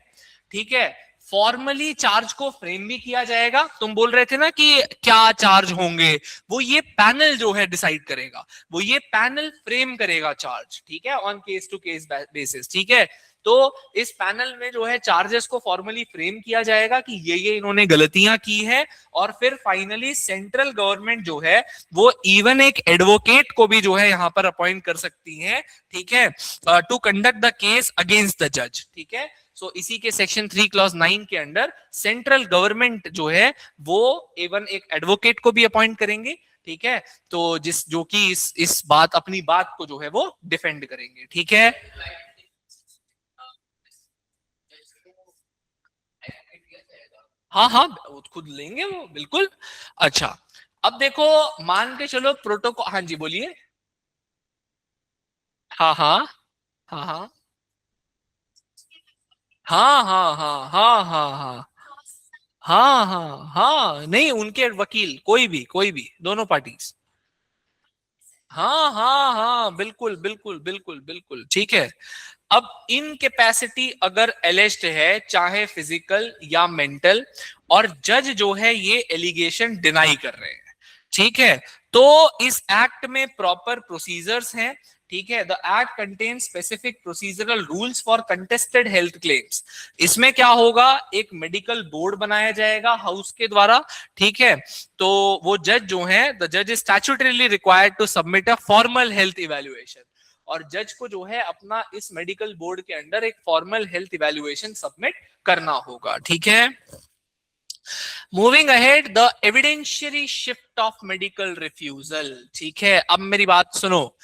ठीक है। फॉर्मली चार्ज को फ्रेम भी किया जाएगा। तुम बोल रहे थे ना कि क्या चार्ज होंगे, वो ये पैनल जो है डिसाइड करेगा, वो ये पैनल फ्रेम करेगा चार्ज, ठीक है, on case to case basis, ठीक है। तो इस पैनल में जो है चार्जेस को फॉर्मली फ्रेम किया जाएगा कि ये इन्होंने गलतियां की है, और फिर फाइनली सेंट्रल गवर्नमेंट जो है वो इवन एक एडवोकेट को भी जो है यहां पर अपॉइंट कर सकती है, ठीक है, to conduct the case against the जज, ठीक है। सो इसी के सेक्शन 3 क्लॉज 9 के अंडर सेंट्रल गवर्नमेंट जो है वो इवन एक एडवोकेट को भी अपॉइंट करेंगे, ठीक है। तो जो कि इस बात, अपनी बात को जो है वो डिफेंड करेंगे, ठीक है। हाँ हाँ, वो खुद लेंगे वो, बिल्कुल। अच्छा, अब देखो, मान के चलो प्रोटोकॉल, हाँ जी बोलिए। हाँ हाँ हाँ हाँ हाँ हाँ हाँ हाँ हाँ हाँ हाँ हाँ हाँ, नहीं उनके वकील, कोई भी दोनों पार्टीज, हाँ हाँ हाँ, बिल्कुल बिल्कुल बिल्कुल बिल्कुल, ठीक है। अब इन कैपेसिटी अगर एलिज्ड है, चाहे फिजिकल या मेंटल, और जज जो है ये एलिगेशन डिनाई कर रहे हैं, ठीक है, तो इस एक्ट में प्रॉपर प्रोसीजर्स हैं, ठीक है। The act contain specific procedural rules for contested health claims. इसमें क्या होगा, एक मेडिकल बोर्ड बनाया जाएगा हाउस के द्वारा, ठीक है। तो वो जज जो है, द जज is statutorily required to submit a formal health evaluation, और जज को जो है अपना इस मेडिकल बोर्ड के अंडर एक फॉर्मल हेल्थ इवैल्यूएशन सबमिट करना होगा, ठीक है। Moving ahead, the evidentiary shift of medical refusal, ठीक है। अब मेरी बात सुनो,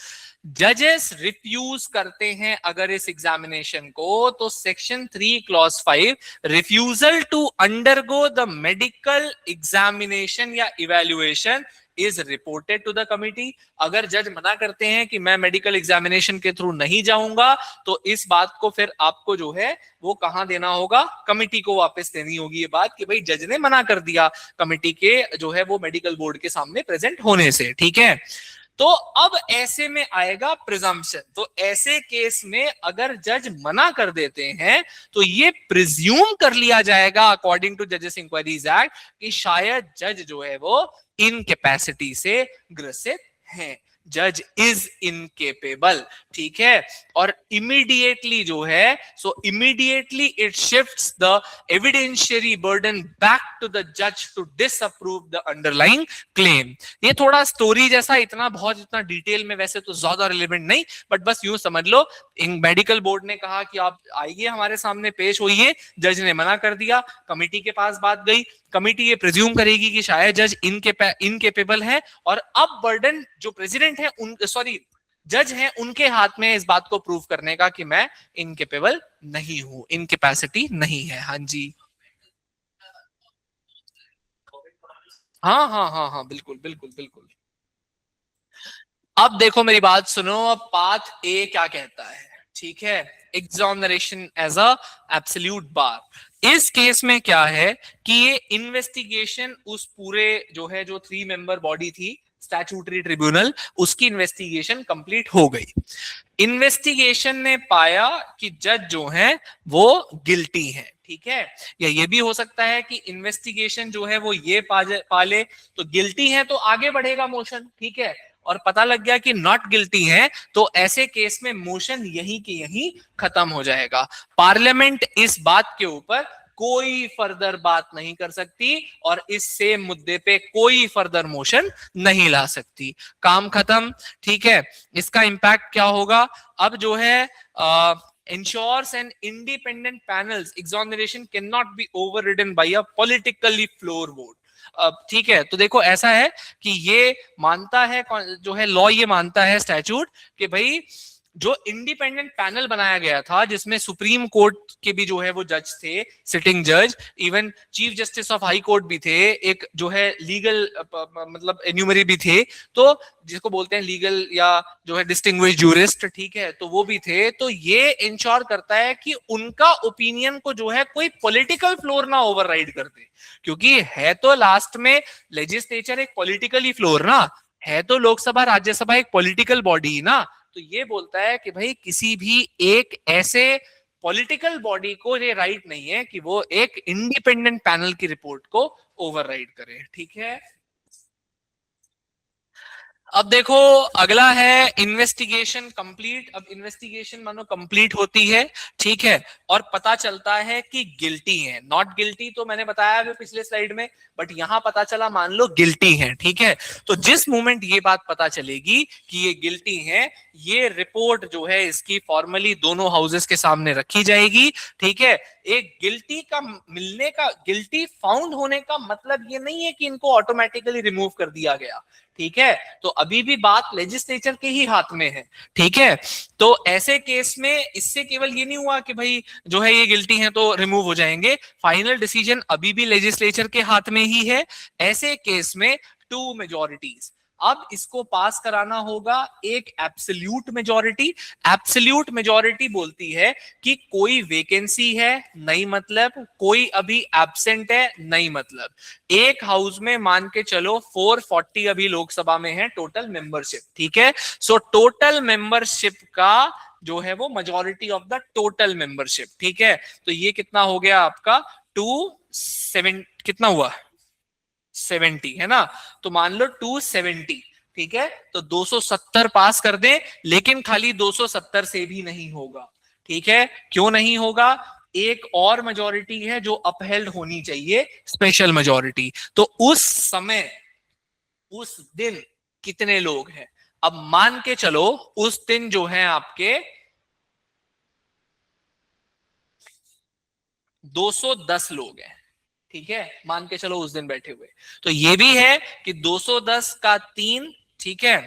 जजेस रिफ्यूज करते हैं अगर इस एग्जामिनेशन को, तो section 3 clause 5 refusal to undergo the medical examination या evaluation is reported to the committee. अगर जज मना करते हैं कि मैं मेडिकल एग्जामिनेशन के थ्रू नहीं जाऊंगा, तो इस बात को फिर आपको जो है वो कहां देना होगा, कमिटी को वापस देनी होगी ये बात कि भाई जज ने मना कर दिया कमिटी के जो है वो मेडिकल बोर्ड के सामने प्रेजेंट होने से, ठीक है। तो अब ऐसे में आएगा प्रिजम्पशन। तो ऐसे केस में अगर जज मना कर देते हैं तो ये प्रिज्यूम कर लिया जाएगा अकॉर्डिंग टू जजेस इंक्वायरीज एक्ट कि शायद जज जो है वो इनकैपेसिटी से ग्रसित हैं, जज इज इनकेपेबल। ठीक है, और इमीडिएटली जो है so immediately it shifts the evidentiary burden back to the जज to disapprove the underlying claim. ये थोड़ा स्टोरी जैसा, इतना बहुत इतना डिटेल में वैसे तो ज्यादा रिलेवेंट नहीं, बट बस यूं समझ लो, मेडिकल बोर्ड ने कहा कि आप आइए हमारे सामने पेश होइए, जज ने मना कर दिया, कमिटी के पास बात गई, कमिटी ये प्रिज्यूम करेगी कि शायद जज इनकेपेबल है, और अब बर्डन जो प्रेसिडेंट है उन सॉरी जज हैं उनके हाथ में इस बात को प्रूव करने का कि मैं इनकेपेबल नहीं हूं, इनकेपेसिटी नहीं है। हाँ जी, हाँ हाँ हाँ हाँ, बिल्कुल बिल्कुल बिल्कुल। अब देखो मेरी बात सुनो, अब पाथ ए क्या कहता है। ठीक है, एग्जॉनरेशन एज अ एब्सोल्यूट बार। इस केस में क्या है कि ये इन्वेस्टिगेशन उस पूरे जो है जो 3 मेंबर बॉडी थी स्टैट्यूटरी ट्रिब्यूनल, उसकी इन्वेस्टिगेशन कंप्लीट हो गई। इन्वेस्टिगेशन ने पाया कि जज जो है वो गिल्टी है। ठीक है, या ये भी हो सकता है कि इन्वेस्टिगेशन जो है वो ये पाले तो गिल्टी है तो आगे बढ़ेगा मोशन। ठीक है, और पता लग गया कि नॉट गिल्टी है तो ऐसे केस में मोशन यहीं के यहीं खत्म हो जाएगा। पार्लियामेंट इस बात के ऊपर कोई फर्दर बात नहीं कर सकती और इस सेम मुद्दे पे कोई फर्दर मोशन नहीं ला सकती, काम खत्म। ठीक है, इसका इंपैक्ट क्या होगा? अब जो है ensures an independent panel's exoneration cannot be overridden by a politically floor vote। ठीक है, तो देखो ऐसा है कि ये मानता है जो है लॉ, ये मानता है स्टैट्यूट कि भाई जो इंडिपेंडेंट पैनल बनाया गया था जिसमें सुप्रीम कोर्ट के भी जो है वो जज थे, सिटिंग जज, even chief justice of high court भी थे, एक जो है लीगल मतलब एन्यूमरी भी थे, तो जिसको बोलते हैं लीगल या जो है डिस्टिंग्विश्ड जूरिस्ट। ठीक है, तो वो भी थे। तो ये इंश्योर करता है कि उनका ओपिनियन को जो है कोई पॉलिटिकल फ्लोर ना ओवरराइड कर दे, क्योंकि है तो लास्ट में लेजिस्लेचर एक पॉलिटिकली फ्लोर ना, है तो लोकसभा राज्यसभा एक पॉलिटिकल बॉडी ना। तो ये बोलता है कि भाई किसी भी एक ऐसे पॉलिटिकल बॉडी को ये राइट नहीं है कि वो एक इंडिपेंडेंट पैनल की रिपोर्ट को ओवरराइड करे। ठीक है, अब देखो अगला है इन्वेस्टिगेशन कंप्लीट। अब इन्वेस्टिगेशन मानो कंप्लीट होती है, ठीक है, और पता चलता है कि गिल्टी है। नॉट गिल्टी तो मैंने बताया अभी पिछले स्लाइड में, बट यहां पता चला मान लो गिल्टी है। ठीक है, तो जिस मोमेंट ये बात पता चलेगी कि ये गिल्टी है, ये रिपोर्ट जो है इसकी फॉर्मली दोनों हाउसेस के सामने रखी जाएगी। ठीक है, एक गिल्टी का मिलने का, गिल्टी फाउंड होने का मतलब ये नहीं है कि इनको ऑटोमेटिकली रिमूव कर दिया गया। ठीक है, तो अभी भी बात लेजिस्लेचर के ही हाथ में है। ठीक है, तो ऐसे केस में इससे केवल ये नहीं हुआ कि भाई जो है ये गिल्टी है तो रिमूव हो जाएंगे, फाइनल डिसीजन अभी भी लेजिस्लेचर के हाथ में ही है। ऐसे केस में 2 मेजॉरिटीज, अब इसको पास कराना होगा एक एब्सोल्यूट मेजॉरिटी। एब्सोल्यूट मेजॉरिटी बोलती है कि कोई वेकेंसी है नहीं मतलब, कोई अभी एब्सेंट है नहीं मतलब। एक हाउस में मान के चलो 440 अभी लोकसभा में है टोटल मेंबरशिप। ठीक है, सो टोटल मेंबरशिप का जो है वो majority of the total membership. ठीक है, तो ये कितना हो गया आपका 270, कितना हुआ 70 है ना, तो मान लो 270। ठीक है, तो 270 पास कर दें, लेकिन खाली 270 से भी नहीं होगा। ठीक है, क्यों नहीं होगा? एक और मेजॉरिटी है जो अपहेल्ड होनी चाहिए, स्पेशल मेजॉरिटी। तो उस समय उस दिन कितने लोग हैं? अब मान के चलो उस दिन जो है आपके 210 लोग हैं। ठीक है, मान के चलो उस दिन बैठे हुए, तो ये भी है कि 210 का 3, ठीक है,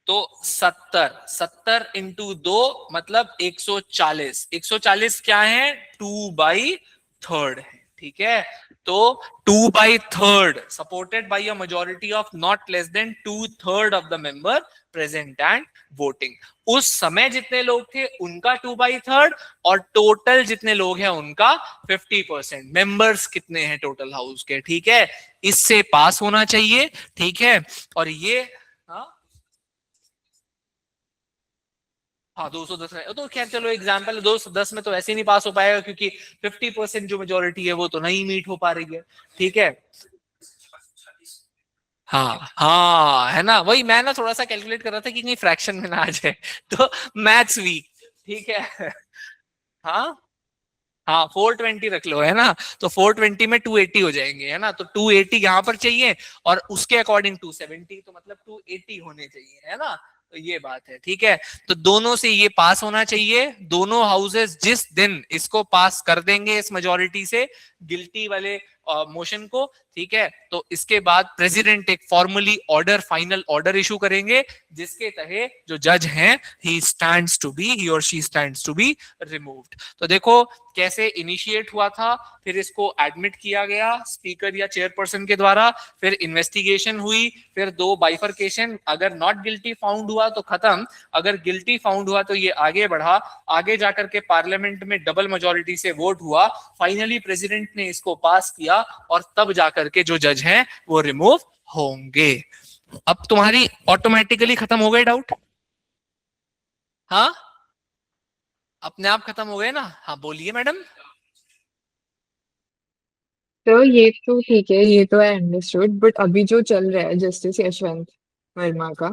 तो 70 इंटू 2 मतलब 140। 140 क्या है? 2/3 है। ठीक है, तो 2/3 supported by a majority of not less than 2/3 of the member present and voting. उस समय जितने लोग थे उनका 2/3 और टोटल जितने लोग हैं उनका 50%। मेंबर्स कितने हैं टोटल हाउस के? ठीक है, इससे पास होना चाहिए। ठीक है, और ये हाँ 210 है तो खैर चलो एग्जाम्पल 210 में तो ऐसे नहीं पास हो पाएगा क्योंकि 50% जो मेजोरिटी है वो तो नहीं मीट हो पा रही है, ठीक है। हाँ हाँ है ना, वही मैं ना थोड़ा सा कैलकुलेट कर रहा था कि कहीं फ्रैक्शन में ना आ जाए तो मैथ्स वीक, ठीक है। हाँ हाँ 420 रख लो, है ना, तो 420 में 280 हो जाएंगे, है ना, तो 280 यहाँ पर चाहिए और उसके अकॉर्डिंग 270, तो मतलब 280 होने चाहिए, है ना, तो ये बात है, ठीक है। तो दोनों से ये पास होना चाहिए, दोनों हाउसेस जिस दिन इसको पास कर देंगे इस मेजोरिटी से गिल्टी वाले मोशन को, ठीक है, तो इसके बाद प्रेसिडेंट एक formally order, final order issue करेंगे जिसके तहत जो जज हैं ही और she stands to be removed. तो देखो कैसे इनिशिएट हुआ था, फिर इसको एडमिट किया गया स्पीकर या चेयरपर्सन के द्वारा, फिर इन्वेस्टिगेशन हुई, फिर 2 बाइफरकेशन, अगर नॉट गिल्टी फाउंड हुआ तो खत्म, अगर गिल्टी फाउंड हुआ तो ये आगे बढ़ा, आगे जाकर के पार्लियामेंट में डबल मेजोरिटी से वोट हुआ, फाइनली प्रेसिडेंट ने इसको पास किया और तब जाकर के जो जज हैं वो रिमूव होंगे। अब तुम्हारी ऑटोमेटिकली खत्म हो गए डाउट? हाँ अपने आप खत्म हो गए ना? हाँ बोलिए मैडम। तो ये तो ठीक है, ये तो है अंडरस्टूड, बट अभी जो चल रहा है जस्टिस यशवंत वर्मा का,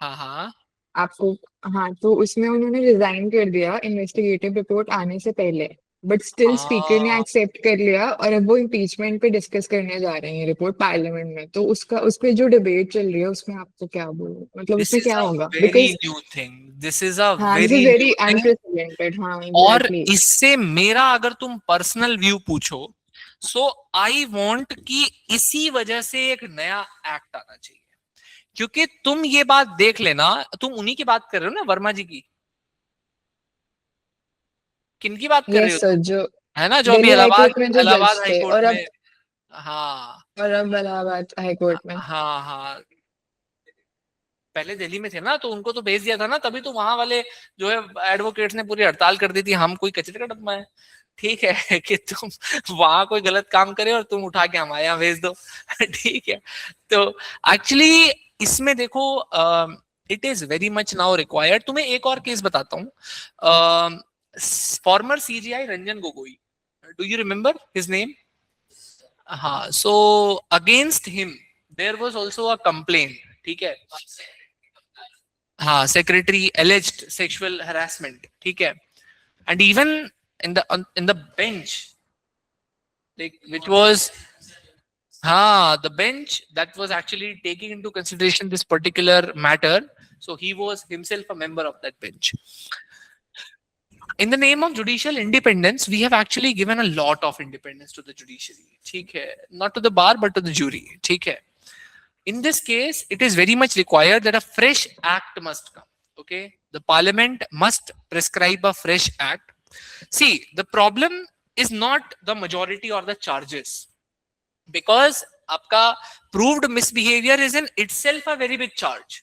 हाँ हाँ आपको, हाँ, तो उसमें उन्होंने रिजाइन कर दिया इन्वेस्टिगेटिव रिपोर्ट आने से पहले, बट स्टिल स्पीकर ने हाँ एक्सेप्ट कर लिया और अब वो इम्पीचमेंट पे डिस्कस करने जा रहे हैं रिपोर्ट पार्लियामेंट में। तो उसका, उस पे जो डिबेट चल रही है उसमें आपको क्या बोलो, मतलब दिस उसमें इज क्या अ होगा, very because new thing, this is a हाँ, this very is new very thing. Unprecedented. हाँ और एग्जैक्टली। इससे मेरा अगर तुम पर्सनल व्यू पूछो, सो आई वांट कि इसी वजह से एक नया एक्ट आना चाहिए, क्योंकि तुम ये बात देख लेना, तुम उन्हीं की बात कर रहे हो ना, वर्मा जी की, किनकी बात कर रहे हो यस सर, तुम? जो है ना, जो अभी दिल्ली हाई इलाहाबाद कोर्ट में जो इलाहाबाद जज हाई थे, कोर्ट में। हाँ और अब इलाहाबाद हाई कोर्ट में। हाँ हाँ पहले दिल्ली में थे ना, तो उनको तो भेज दिया था ना, तभी तो वहां वाले जो है एडवोकेट्स ने पूरी हड़ताल कर दी थी, हम कोई कचरे का डब्बा है, ठीक है कि तुम वहां कोई गलत काम करे और तुम उठा के हमारे यहाँ भेज दो ठीक है। तो एक्चुअली इसमें देखो it is very much now required. तुम्हें एक और केस बताता हूँ, former CJI Ranjan Gogoi, do you remember his name? हाँ, so against him there was also a complain, ठीक है, हाँ सेक्रेटरी एलिज्ड सेक्सुअल हरासमेंट, ठीक है, and even in the bench, like which was the bench that was actually taking into consideration this particular matter, so he was himself a member of that bench. In the name of judicial independence, we have actually given a lot of independence to the judiciary, ठीक है, not to the bar but to the jury, ठीक है। In this case, it is very much required that a fresh act must come. Okay, the parliament must prescribe a fresh act. See, the problem is not the majority or the charges, because आपका proved misbehavior is in itself a very big charge.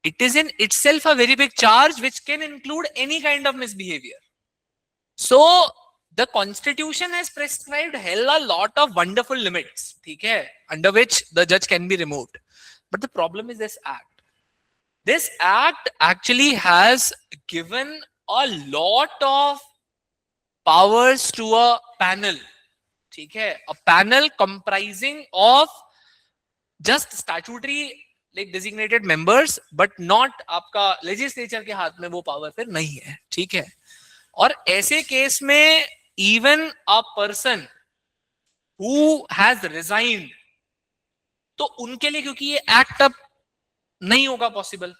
It is in itself a very big charge which can include any kind of misbehavior. So the constitution has prescribed hell a lot of wonderful limits, ठीक है, under which the judge can be removed. But the problem is this act. This act actually has given a lot of powers to a panel, ठीक है, a panel comprising of just statutory like designated members, but not आपका legislature के हाथ में वो power फिर नहीं है, ठीक है। और ऐसे केस में even a person who has resigned, तो उनके लिए क्योंकि ये एक्ट अब नहीं होगा पॉसिबल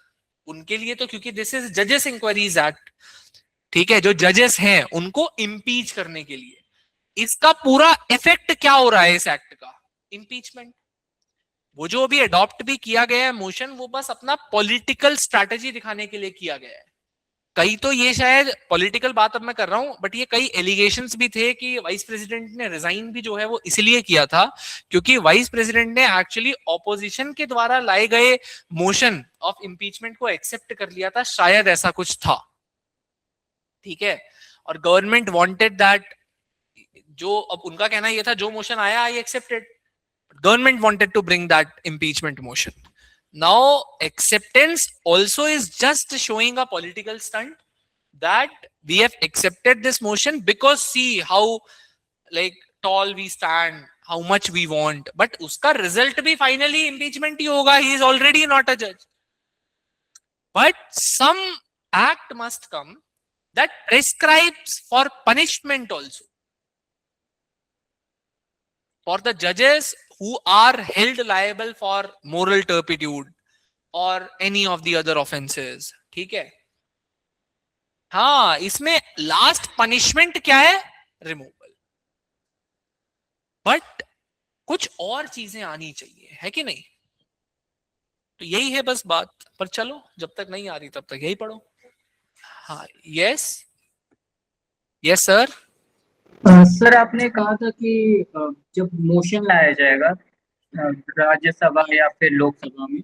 उनके लिए, तो क्योंकि दिस इज जजेस इंक्वायरीज एक्ट, ठीक है, जो जजेस हैं उनको इम्पीच करने के लिए, इसका पूरा इफेक्ट क्या हो रहा है इस एक्ट का? इम्पीचमेंट। वो जो अभी अडॉप्ट भी किया गया है मोशन, वो बस अपना पॉलिटिकल स्ट्रैटेजी दिखाने के लिए किया गया है। कई तो ये शायद पॉलिटिकल बात अब मैं कर रहा हूं, बट ये कई एलिगेशंस भी थे कि वाइस प्रेसिडेंट ने रिजाइन भी जो है वो इसलिए किया था क्योंकि वाइस प्रेसिडेंट ने एक्चुअली ऑपोजिशन के द्वारा लाए गए मोशन ऑफ इम्पीचमेंट को एक्सेप्ट कर लिया था, शायद ऐसा कुछ था, ठीक है। और गवर्नमेंट वांटेड दैट, जो अब उनका कहना ये था जो मोशन आया I accepted, government wanted to bring that impeachment motion, Now acceptance also is just showing a political stunt that we have accepted this motion because see how like tall we stand, how much we want, but uska result bhi finally impeachment hi hoga. He is already not a judge, but some act must come that prescribes for punishment also for the judges who are held liable for moral turpitude or any of the other offenses. ठीक है, हाँ, इसमें last punishment क्या है? Removal. But कुछ और चीजें आनी चाहिए, है कि नहीं? तो यही है बस बात. पर चलो, जब तक नहीं आ रही तब तक यही पढ़ो. हाँ, यस यस सर. सर आपने कहा था कि जब मोशन लाया जाएगा राज्यसभा या फिर लोकसभा में,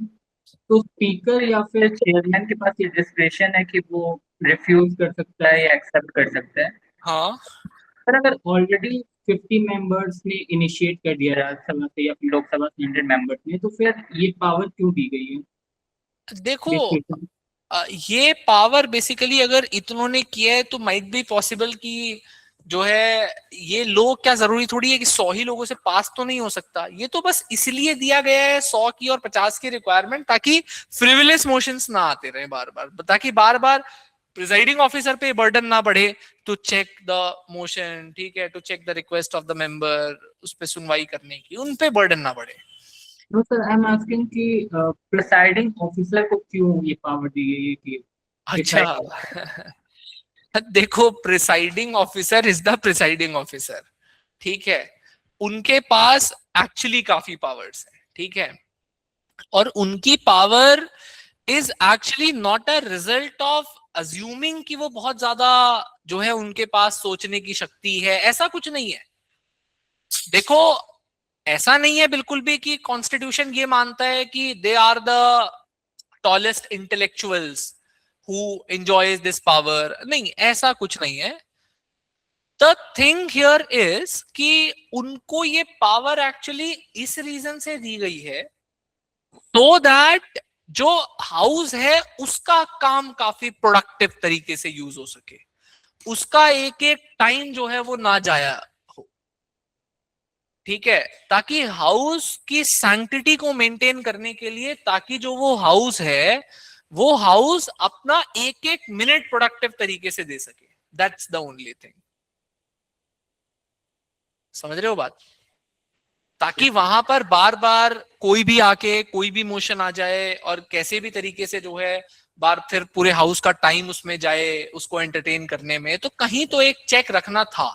तो स्पीकर या फिर चेयरमैन के पास ये डिस्क्रेशन है कि वो रिफ्यूज कर सकता है या एक्सेप्ट कर सकता है. हाँ, सर अगर ऑलरेडी 50 मेंबर्स ने इनिशिएट कर दिया राज्यसभा से या फिर लोकसभा से 100 मेंबर्स ने, तो फिर ये पावर क्यों दी गई है? देखो ये पावर बेसिकली अगर इतनों ने किया है तो माइट बी पॉसिबल कि जो है ये लोग, क्या जरूरी थोड़ी है कि 100 ही लोगों से पास तो नहीं हो सकता. ये तो बस इसलिए दिया गया है 100 की और 50 की रिक्वायरमेंट, ताकि फ्रिविलेस मोशंस ना आते रहे बार बार, ताकि बार बार प्रिजाइडिंग ऑफिसर पे बर्डन ना बढ़े टू चेक द मोशन. ठीक है, to check the request of the member, उस पे सुनवाई करने की, उन पे बर्डन ना बढ़े. No sir, I am asking कि प्रिसाइडिंग ऑफिसर को क्यों ये पावर दी गई है कि अच्छा देखो, presiding officer is the presiding officer. ठीक है, उनके पास एक्चुअली काफी पावर्स है. ठीक है, और उनकी power is actually not a result of assuming कि वो बहुत ज्यादा जो है उनके पास सोचने की शक्ति है. ऐसा कुछ नहीं है. देखो, ऐसा नहीं है बिल्कुल भी कि कॉन्स्टिट्यूशन ये मानता है कि they are the tallest intellectuals who enjoys this power. नहीं, ऐसा कुछ नहीं है. The thing here is कि उनको ये पावर एक्चुअली इस रीजन से दी गई है so that जो हाउस है उसका काम काफी प्रोडक्टिव तरीके से यूज हो सके, उसका एक एक टाइम जो है वो ना जाया हो. ठीक है, ताकि हाउस की सैंक्टिटी को मेंटेन करने के लिए, ताकि जो वो हाउस है वो हाउस अपना एक एक मिनट प्रोडक्टिव तरीके से दे सके. That's the only thing. समझ रहे हो बात? ताकि वहां पर बार बार कोई भी आके कोई भी मोशन आ जाए और कैसे भी तरीके से जो है बार फिर पूरे हाउस का टाइम उसमें जाए उसको एंटरटेन करने में, तो कहीं तो एक चेक रखना था.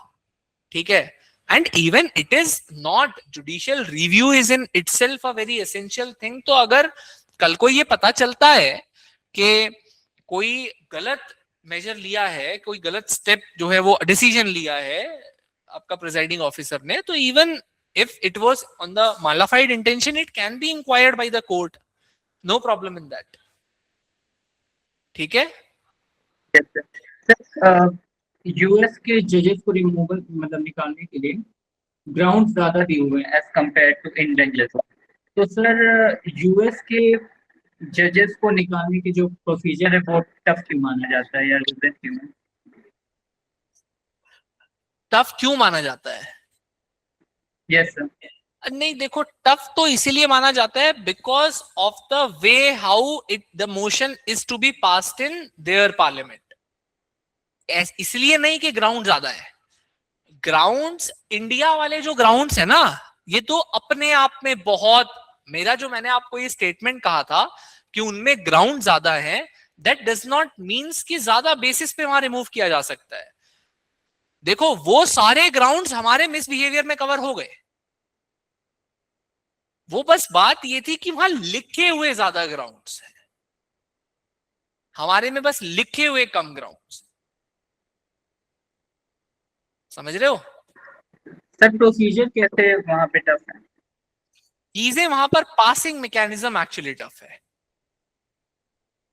ठीक है, and even it is not judicial review is in itself a very essential thing. तो अगर कल को ये पता चलता है कि कोई गलत मेजर लिया है, कोई गलत स्टेप जो है वो डिसीजन लिया है आपका प्रिजाइडिंग ऑफिसर ने, तो even if it was on the malafide intention, it can be inquired by the court. No problem in that. ठीक है. यूएस के जजेस को रिमूवल मतलब निकालने के लिए ग्राउंड ज्यादा दिए हुए हैं एज कंपेयर टू इंडियन जजेस. तो सर यूएस के जजेस को निकालने की जो प्रोसीजर है वो टफ क्यों माना जाता है या रिजेक्ट क्यों? टफ क्यों माना जाता है? Yes sir. नहीं, देखो, टफ तो इसीलिए माना जाता है because of the way how it the motion is to be passed in their parliament. इसलिए नहीं कि ग्राउंड ज्यादा है. ग्राउंड्स, इंडिया वाले जो ग्राउंड्स है ना, ये तो अपने आप में बहुत, मेरा जो मैंने आपको ये स्टेटमेंट कहा था कि उनमें ग्राउंड ज्यादा है, दैट डज नॉट मीन्स कि ज्यादा बेसिस पे वहां रिमूव किया जा सकता है. देखो, वो सारे ग्राउंड्स हमारे मिसबिहेवियर में कवर हो गए. वो बस बात ये थी कि वहां लिखे हुए ज्यादा ग्राउंड्स हैं, हमारे में बस लिखे हुए कम ग्राउंड्स. समझ रहे हो? सर प्रोसीजर कैसे वहां पे टफ है? चीजें वहां पर पासिंग मैकेनिज्म एक्चुअली टफ है.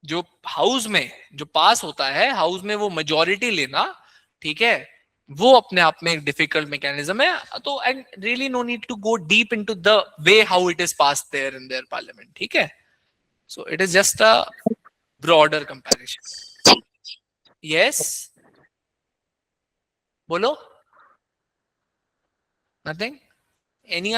जो हाउस में जो पास होता है, हाउस में वो मेजॉरिटी लेना, ठीक है, वो अपने आप में एक डिफिकल्ट मैकेनिज्म है. तो and really no need to go deep into the way how it is passed there in their parliament. ठीक है, So it is just a broader comparison. Yes? Bolo? Nothing? Any